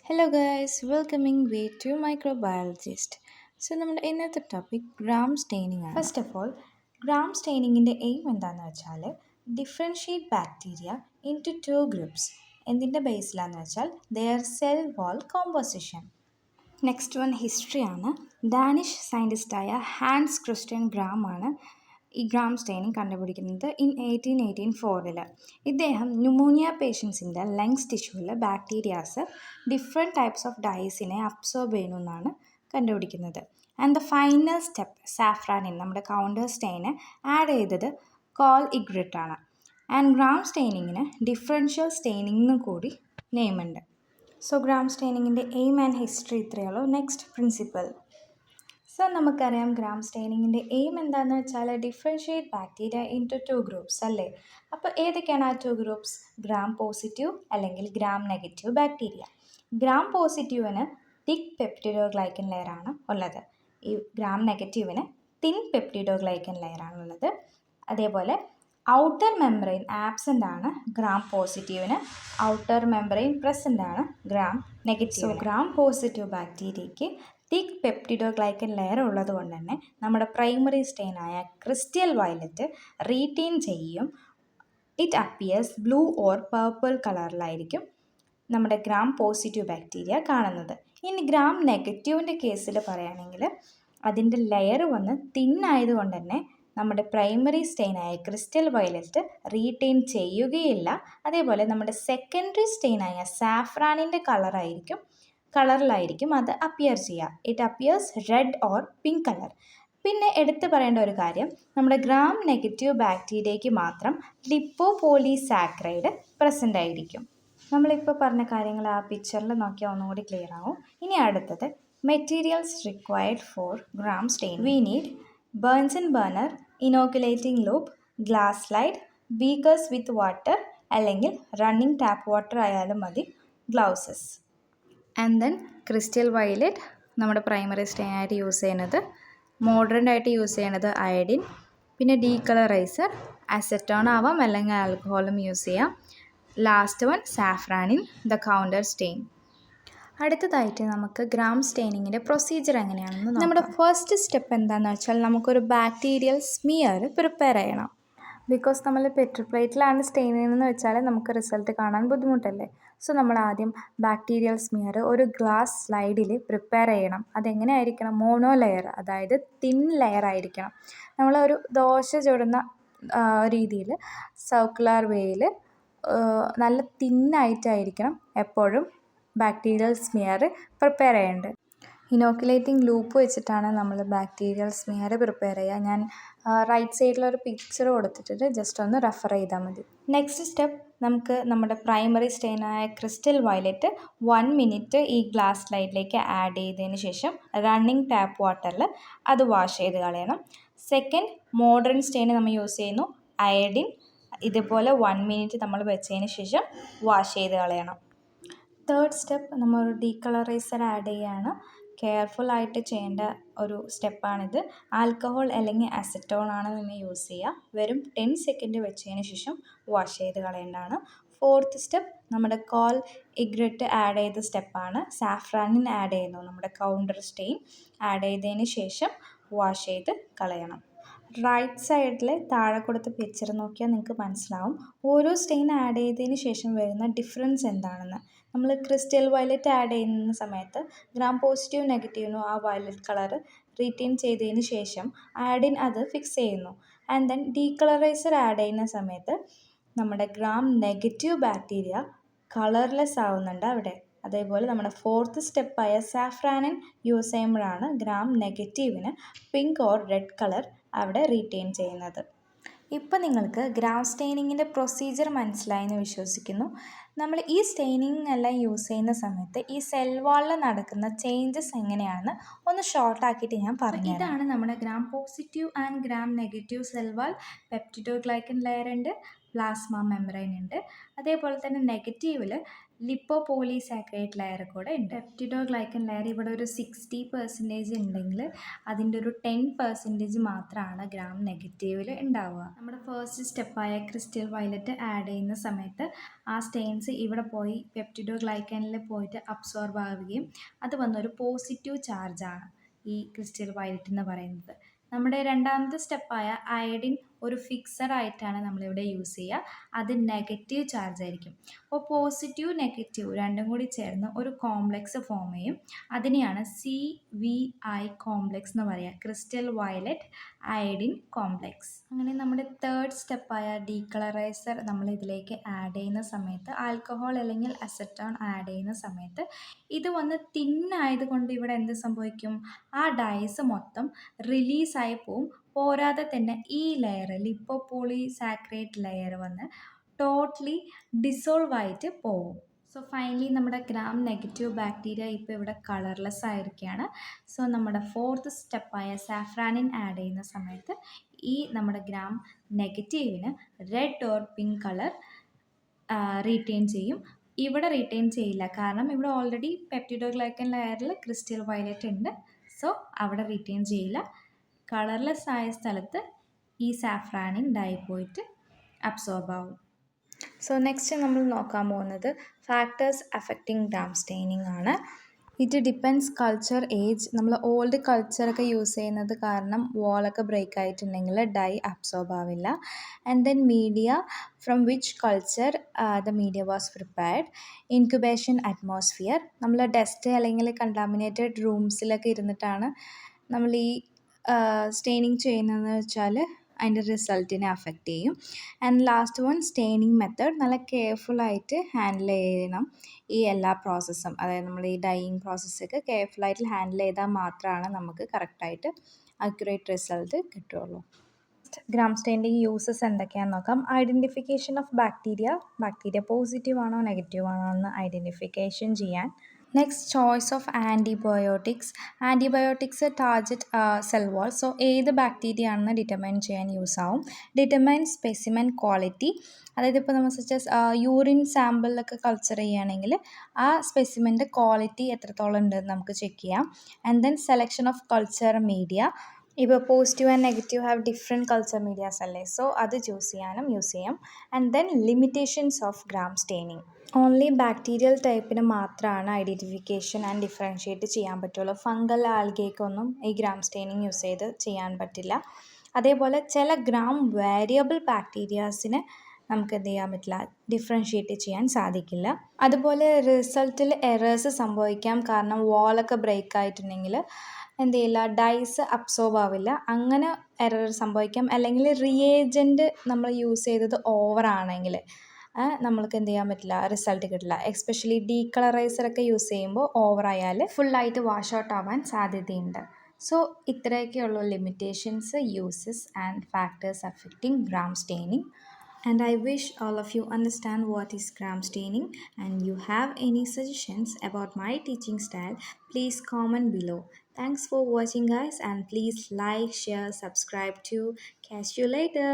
Hello guys, welcoming way to microbiologist. നമ്മുടെ ഇന്നത്തെ topic Gram staining ആണ്. ഫസ്റ്റ് ഓഫ് ഓൾ ഗ്രാം സ്റ്റെയിനിങ്ങിൻ്റെ aim എന്താണെന്ന് വെച്ചാൽ differentiate bacteria into two groups. എന്തിൻ്റെ ബേസിലാണെന്ന് വെച്ചാൽ their cell wall composition. Next one history ആണ്. ഡാനിഷ് സയൻറ്റിസ്റ്റായ ഹാൻസ് ക്രിസ്റ്റ്യൻ ഗ്രാം ആണ് ഈ ഗ്രാം സ്റ്റെയിനിങ് കണ്ടുപിടിക്കുന്നത് ഇൻ 1884. ഇദ്ദേഹം ന്യൂമോണിയ പേഷ്യൻസിൻ്റെ ലങ്സ് ടിഷ്യൂവിൽ ബാക്ടീരിയാസ് ഡിഫറെൻറ്റ് ടൈപ്സ് ഓഫ് ഡൈസിനെ അബ്സോർബ് ചെയ്യുന്നതെന്നാണ് കണ്ടുപിടിക്കുന്നത്. And the final step safranin നമ്മുടെ കൗണ്ടർ സ്റ്റെയിന് ആഡ് ചെയ്തത് കോൾ ഇഗ്രിറ്റ് ആണ്. ആൻഡ് ഗ്രാം സ്റ്റെയിനിങ്ങിന് ഡിഫറൻഷ്യൽ സ്റ്റെയിനിങ് എന്ന് കൂടി നെയിമുണ്ട്. സോ ഗ്രാം സ്റ്റെയിനിങ്ങിൻ്റെ എയിം ആൻഡ് ഹിസ്റ്ററി ഇത്രയേ ഉള്ളൂ. Next principle. സോ നമുക്കറിയാം ഗ്രാം സ്റ്റെയിനിങ്ങിൻ്റെ എയിം എന്താണെന്ന് വെച്ചാൽ differentiate bacteria into two groups അല്ലേ. അപ്പോൾ ഏതൊക്കെയാണ് ആ ടു ഗ്രൂപ്പ്സ്? ഗ്രാം പോസിറ്റീവ് അല്ലെങ്കിൽ ഗ്രാം നെഗറ്റീവ് ബാക്ടീരിയ. ഗ്രാം പോസിറ്റീവിന് തിക്ക് പെപ്റ്റിഡോഗ്ലൈക്കൻ ലെയറാണ് ഉള്ളത്. ഈ ഗ്രാം നെഗറ്റീവിന് തിൻ പെപ്റ്റിഡോഗ്ലൈക്കൻ ലെയറാണ് ഉള്ളത്. അതേപോലെ ഔട്ടർ മെംബ്രെയിൻ ആബ്സെൻ്റ് ആണ് ഗ്രാം പോസിറ്റീവിന്, ഔട്ടർ മെംബ്രെയിൻ പ്രസൻ്റ് ആണ് Gram negative. So Gram positive ബാക്ടീരിയയ്ക്ക് തിക്ക് പെപ്റ്റിഡോഗ്ലൈക്കൻ ലെയർ ഉള്ളത് കൊണ്ട് തന്നെ നമ്മുടെ പ്രൈമറി സ്റ്റെയിനായ ക്രിസ്റ്റൽ വയലറ്റ് റീറ്റെയിൻ ചെയ്യും. It appears blue or purple കളറിലായിരിക്കും നമ്മുടെ ഗ്രാം പോസിറ്റീവ് ബാക്ടീരിയ കാണുന്നത്. ഇനി ഗ്രാം നെഗറ്റീവിൻ്റെ കേസിൽ പറയുകയാണെങ്കിൽ അതിൻ്റെ ലെയർ വന്ന് തിന്നായതുകൊണ്ട് തന്നെ നമ്മുടെ പ്രൈമറി സ്റ്റെയിനായ ക്രിസ്റ്റൽ വയലറ്റ് റീറ്റെയിൻ ചെയ്യുകയില്ല. അതേപോലെ നമ്മുടെ സെക്കൻഡറി സ്റ്റെയിനായ സാഫ്രാനിൻ്റെ കളറിലായിരിക്കും അത് അപ്പിയർ ചെയ്യുക. It appears red or pink colour. പിന്നെ എടുത്തു പറയേണ്ട ഒരു കാര്യം, നമ്മുടെ ഗ്രാം നെഗറ്റീവ് ബാക്ടീരിയയ്ക്ക് മാത്രം ലിപ്പോപോളിസാക്കറൈഡ് പ്രസൻ്റ് ആയിരിക്കും. നമ്മളിപ്പോൾ പറഞ്ഞ കാര്യങ്ങൾ ആ പിക്ചറിൽ നോക്കിയാൽ ഒന്നുകൂടി ക്ലിയർ ആവും. ഇനി അടുത്തത് materials required for Gram stain. We need Bunsen burner, inoculating loop, glass slide, beakers with water അല്ലെങ്കിൽ റണ്ണിങ് ടാപ്പ് വാട്ടർ ആയാലും മതി, gloves. And then crystal violet നമ്മുടെ പ്രൈമറി സ്റ്റെയിൻ ആയിട്ട് യൂസ് ചെയ്യുന്നത്, മോഡറൻ്റ് ആയിട്ട് യൂസ് ചെയ്യുന്നത് അയഡിൻ, പിന്നെ ഡീകളറൈസർ അസറ്റോൺ ആവാം അല്ലെങ്കിൽ ആൽക്കഹോളും യൂസ് ചെയ്യാം. Last one safranin the counter stain. അടുത്തതായിട്ട് നമുക്ക് ഗ്രാം സ്റ്റെയിനിങ്ങിൻ്റെ പ്രൊസീജിയർ എങ്ങനെയാണെന്ന് നോക്കാം. നമ്മുടെ ഫസ്റ്റ് സ്റ്റെപ്പ് എന്താണെന്ന് വെച്ചാൽ നമുക്കൊരു ബാക്ടീരിയൽ സ്മിയർ പ്രിപ്പയർ ചെയ്യണം. ബിക്കോസ് നമ്മൾ പെട്രിപ്ലേറ്റിലാണ് സ്റ്റെയിൻ ചെയ്യുന്നതെന്ന് വെച്ചാൽ നമുക്ക് റിസൾട്ട് കാണാൻ ബുദ്ധിമുട്ടല്ലേ. സോ നമ്മൾ ആദ്യം ബാക്ടീരിയൽ സ്മിയർ ഒരു ഗ്ലാസ് സ്ലൈഡിൽ പ്രിപ്പയർ ചെയ്യണം. അതെങ്ങനെ ആയിരിക്കണം? മോണോ ലെയർ, അതായത് തിൻ ലെയർ ആയിരിക്കണം. നമ്മളൊരു ദോശ ചുടുന്ന രീതിയിൽ സർക്കുലർ വേയിൽ നല്ല തിന്നായിട്ടായിരിക്കണം എപ്പോഴും ബാക്ടീരിയൽ സ്മിയർ പ്രിപ്പയർ ചെയ്യേണ്ടത്. ഇനോക്കുലേറ്റിംഗ് ലൂപ്പ് വെച്ചിട്ടാണ് നമ്മൾ ബാക്ടീരിയൽ സ്മിയർ പ്രിപ്പയർ ചെയ്യുക. ഞാൻ റൈറ്റ് സൈഡിലൊരു പിക്ചർ കൊടുത്തിട്ട് ജസ്റ്റ് ഒന്ന് റെഫർ ചെയ്താൽ മതി. നെക്സ്റ്റ് സ്റ്റെപ്പ്, നമുക്ക് നമ്മുടെ പ്രൈമറി സ്റ്റെയിനായ ക്രിസ്റ്റൽ വയലറ്റ് 1 മിനിറ്റ് ഈ ഗ്ലാസ് സ്ലൈഡിലേക്ക് ആഡ് ചെയ്തതിന് ശേഷം റണ്ണിങ് ടാപ്പ് വാട്ടറിൽ അത് വാഷ് ചെയ്ത് കളയണം. സെക്കൻഡ്, മോഡേൺ സ്റ്റെയിൻ നമ്മൾ യൂസ് ചെയ്യുന്നു അയഡിൻ. ഇതുപോലെ 1 മിനിറ്റ് നമ്മൾ വെച്ചതിന് ശേഷം വാഷ് ചെയ്ത് കളയണം. തേർഡ് സ്റ്റെപ്പ്, നമ്മൾ ഒരു ഡീകളറൈസർ ആഡ് ചെയ്യുകയാണ്. കെയർഫുള്ളായിട്ട് ചെയ്യേണ്ട ഒരു സ്റ്റെപ്പാണിത്. ആൽക്കഹോൾ അല്ലെങ്കിൽ അസറ്റോൺ ആണ് നിങ്ങൾ യൂസ് ചെയ്യുക. വെറും 10 സെക്കൻഡ് വെച്ചതിന് ശേഷം വാഷ് ചെയ്ത് കളയേണ്ടതാണ്. ഫോർത്ത് സ്റ്റെപ്പ്, നമ്മുടെ കോൾ ഇഗ്രിറ്റ് ആഡ് ചെയ്ത സ്റ്റെപ്പാണ്. സാഫ്രാനിൻ ആഡ് ചെയ്യുന്നു, നമ്മുടെ കൗണ്ടർ സ്റ്റെയിൻ ആഡ് ചെയ്തതിന് ശേഷം വാഷ് ചെയ്ത് കളയണം. റൈറ്റ് സൈഡിൽ താഴെ കൊടുത്ത പിക്ചർ നോക്കിയാൽ നിങ്ങൾക്ക് മനസ്സിലാവും ഓരോ സ്റ്റെയിൻ ആഡ് ചെയ്തതിന് ശേഷം വരുന്ന ഡിഫറൻസ് എന്താണെന്ന്. നമ്മൾ ക്രിസ്റ്റൽ വയലറ്റ് ആഡ് ചെയ്യുന്ന സമയത്ത് ഗ്രാം പോസിറ്റീവ് നെഗറ്റീവിനും ആ വയലറ്റ് കളർ റീറ്റെയിൻ ചെയ്തതിന് ശേഷം ആഡിൻ അത് ഫിക്സ് ചെയ്യുന്നു. ആൻഡ് ദെൻ ഡീകളറൈസർ ആഡ് ചെയ്യുന്ന സമയത്ത് നമ്മുടെ ഗ്രാം നെഗറ്റീവ് ബാക്ടീരിയ കളർലെസ് ആവുന്നുണ്ട് അവിടെ. അതേപോലെ നമ്മുടെ ഫോർത്ത് സ്റ്റെപ്പായ സാഫ്രാനിൻ യൂസ് ചെയ്യുമ്പോഴാണ് ഗ്രാം നെഗറ്റീവിന് പിങ്ക് ഓർ റെഡ് കളർ അവിടെ റീറ്റെയിൻ ചെയ്യുന്നത്. ഇപ്പോൾ നിങ്ങൾക്ക് ഗ്രാം സ്റ്റെയിനിങ്ങിൻ്റെ പ്രൊസീജിയർ മനസ്സിലായെന്ന് വിശ്വസിക്കുന്നു. നമ്മൾ ഈ സ്റ്റെയിനിങ് എല്ലാം യൂസ് ചെയ്യുന്ന സമയത്ത് ഈ സെൽ വാളിൽ നടക്കുന്ന ചേഞ്ചസ് എങ്ങനെയാണെന്ന് ഒന്ന് ഷോർട്ടാക്കിയിട്ട് ഞാൻ പറഞ്ഞു. ഇതാണ് നമ്മുടെ Gram positive and gram negative cell wall. Peptidoglycan layer ഉണ്ട്, പ്ലാസ്മ മെംബ്രെയിൻ ഉണ്ട്. അതേപോലെ തന്നെ നെഗറ്റീവിൽ ലിപ്പോപോളിസാക്കറൈഡ് ലെയർ കൂടെ ഉണ്ട്. പെപ്റ്റിഡോഗ്ലൈക്കൻ ലെയർ ഇവിടെ ഒരു 60% ഉണ്ടെങ്കിൽ അതിൻ്റെ ഒരു 10% മാത്രമാണ് ഗ്രാം നെഗറ്റീവിൽ ഉണ്ടാവുക. നമ്മുടെ ഫസ്റ്റ് സ്റ്റെപ്പായ ക്രിസ്റ്റൽ വയലറ്റ് ആഡ് ചെയ്യുന്ന സമയത്ത് ആ സ്റ്റെയിൻസ് ഇവിടെ പോയി പെപ്റ്റിഡോഗ്ലൈക്കനിൽ പോയിട്ട് അബ്സോർബ് ആവുകയും അത് വന്നൊരു പോസിറ്റീവ് ചാർജാണ് ഈ ക്രിസ്റ്റൽ വയലറ്റ് എന്ന് പറയുന്നത്. നമ്മുടെ രണ്ടാമത്തെ സ്റ്റെപ്പായ അയഡിൻ ഒരു ഫിക്സഡ് ആയിട്ടാണ് നമ്മളിവിടെ യൂസ് ചെയ്യുക. അത് നെഗറ്റീവ് ചാർജ് ആയിരിക്കും. അപ്പോൾ പോസിറ്റീവ് നെഗറ്റീവ് രണ്ടും കൂടി ചേർന്ന് ഒരു കോംപ്ലക്സ് ഫോം ചെയ്യും. അതിനെയാണ് CVI കോംപ്ലക്സ് എന്ന് പറയുക, ക്രിസ്റ്റൽ വയലറ്റ് അയഡിൻ കോംപ്ലക്സ്. അങ്ങനെ നമ്മുടെ തേർഡ് സ്റ്റെപ്പായ ഡീകളറൈസർ നമ്മൾ ഇതിലേക്ക് ആഡ് ചെയ്യുന്ന സമയത്ത്, ആൽക്കഹോൾ അല്ലെങ്കിൽ അസറ്റോൺ ആഡ് ചെയ്യുന്ന സമയത്ത് ഇത് വന്ന് തിന്നായത് കൊണ്ട് ഇവിടെ എന്ത് സംഭവിക്കും, ആ ഡൈസ് മൊത്തം റിലീസായി പോവും. പോരാതെ തന്നെ ഈ ലെയർ ലിപ്പോപോളിസാക്കറൈഡ് ലെയർ വന്ന് ടോട്ടലി ഡിസോൾവ് ആയിട്ട് പോവും. സോ ഫൈനലി നമ്മുടെ ഗ്രാം നെഗറ്റീവ് ബാക്ടീരിയ ഇപ്പോൾ ഇവിടെ കളർലെസ് ആയിരിക്കുകയാണ്. സോ നമ്മുടെ ഫോർത്ത് സ്റ്റെപ്പായ സാഫ്രാനിൻ ആഡ് ചെയ്യുന്ന സമയത്ത് ഈ നമ്മുടെ ഗ്രാം നെഗറ്റീവിന് red or pink colour retain ചെയ്യും. ഇവിടെ റീറ്റെയിൻ ചെയ്യില്ല, കാരണം ഇവിടെ ഓൾറെഡി പെപ്റ്റിഡോഗ്ലൈക്കൻ ലെയറിൽ ക്രിസ്റ്റൽ വയലറ്റ് ഉണ്ട്. സോ അവിടെ റീറ്റെയിൻ ചെയ്യില്ല. കളർലെസ് ആയ സ്ഥലത്ത് ഈ സാഫ്രാനിൻ ഡൈ പോയിട്ട് അബ്സോർബ് ആവും. സോ നെക്സ്റ്റ് നമ്മൾ നോക്കാൻ പോകുന്നത് ഫാക്ടേഴ്സ് അഫക്റ്റിംഗ് ഗ്രാം സ്റ്റെയിനിങ് ആണ്. It depends culture, age. നമ്മൾ ഓൾഡ് കൾച്ചറൊക്കെ യൂസ് ചെയ്യുന്നത് കാരണം വോളൊക്കെ ബ്രേക്ക് ആയിട്ടുണ്ടെങ്കിൽ ഡൈ അബ്സോർബ് ആവില്ല. And then media, from which culture the media was prepared, incubation atmosphere. നമ്മൾ ഡസ്റ്റ് അല്ലെങ്കിൽ കണ്ടാമിനേറ്റഡ് റൂംസിലൊക്കെ ഇരുന്നിട്ടാണ് നമ്മൾ ഈ സ്റ്റെയിനിങ് ചെയ്യുന്നതെന്ന് വെച്ചാൽ അതിൻ്റെ റിസൾട്ടിനെ അഫക്റ്റ് ചെയ്യും. And last one staining method. നല്ല കെയർഫുള്ളായിട്ട് ഹാൻഡിൽ ചെയ്യണം ഈ എല്ലാ പ്രോസസ്സും. അതായത് നമ്മൾ ഈ ഡൈയിങ് പ്രോസസ്സൊക്കെ കെയർഫുള്ളായിട്ട് ഹാൻഡിൽ ചെയ്താൽ മാത്രമാണ് നമുക്ക് കറക്റ്റായിട്ട് അക്യുറേറ്റ് റിസൾട്ട് കിട്ടുള്ളൂ. ഗ്രാം സ്റ്റെയിനിങ് യൂസസ് എന്തൊക്കെയാണെന്ന് നോക്കാം. ഐഡൻറ്റിഫിക്കേഷൻ ഓഫ് ബാക്ടീരിയ പോസിറ്റീവ് ആണോ നെഗറ്റീവ് ആണോ എന്ന് ഐഡൻറ്റിഫിക്കേഷൻ ചെയ്യാൻ. Next, choice of antibiotics target cell wall. So ഏത് ബാക്ടീരിയ ആണെന്ന് ഡിറ്റർമൈൻ ചെയ്യാൻ യൂസ് ആവും. ഡിറ്റർമൈൻ സ്പെസിമെൻ ക്വാളിറ്റി, അതായത് ഇപ്പോൾ നമ്മൾ സജസ്റ്റ് യൂറിൻ സാമ്പിളിലൊക്കെ കൾച്ചർ ചെയ്യുകയാണെങ്കിൽ ആ സ്പെസിമെൻ്റെ ക്വാളിറ്റി എത്രത്തോളം ഉണ്ടെന്ന് നമുക്ക് ചെക്ക് ചെയ്യാം. And then selection of culture media. ഇപ്പോൾ positive and negative have different culture medias അല്ലേ, സോ അത് യൂസ് ചെയ്യാം. And then limitations of Gram staining. Only bacterial ടൈപ്പിന് മാത്രമാണ് ഐഡൻറ്റിഫിക്കേഷൻ ആൻഡ് ഡിഫറൻഷ്യേറ്റ് ചെയ്യാൻ പറ്റുള്ളൂ. ഫംഗൽ ആൽഗയ്ക്കൊന്നും ഈ ഗ്രാം സ്റ്റെയിനിങ് യൂസ് ചെയ്ത് ചെയ്യാൻ പറ്റില്ല. അതേപോലെ ചില ഗ്രാം വേരിയബിൾ ബാക്ടീരിയാസിന് നമുക്ക് എന്ത് ചെയ്യാൻ പറ്റില്ല, ഡിഫറൻഷ്യേറ്റ് ചെയ്യാൻ സാധിക്കില്ല. അതുപോലെ റിസൾട്ടിൽ എറേഴ്സ് സംഭവിക്കാം, കാരണം വാളൊക്കെ ബ്രേക്ക് ആയിട്ടുണ്ടെങ്കിൽ എന്ത് ചെയ്യില്ല, ഡൈസ് അബ്സോർബ് ആവില്ല. അങ്ങനെ എറർ സംഭവിക്കാം. അല്ലെങ്കിൽ റിയേജൻറ്റ് നമ്മൾ യൂസ് ചെയ്തത് ഓവറാണെങ്കിൽ നമ്മൾക്ക് എന്ത് ചെയ്യാൻ പറ്റില്ല, റിസൾട്ട് കിട്ടില്ല. എസ്പെഷ്യലി ഡീകളറൈസറൊക്കെ യൂസ് ചെയ്യുമ്പോൾ ഓവറായാൽ ഫുള്ളായിട്ട് വാഷ് ഔട്ട് ആവാൻ സാധ്യതയുണ്ട്. സോ ഇത്രയൊക്കെയുള്ള limitations, uses and factors affecting Gram staining. And I wish all of you understand what is gram staining, and you have any suggestions about my teaching style, please comment below. Thanks for watching guys, and please like, share, subscribe to. Catch you later.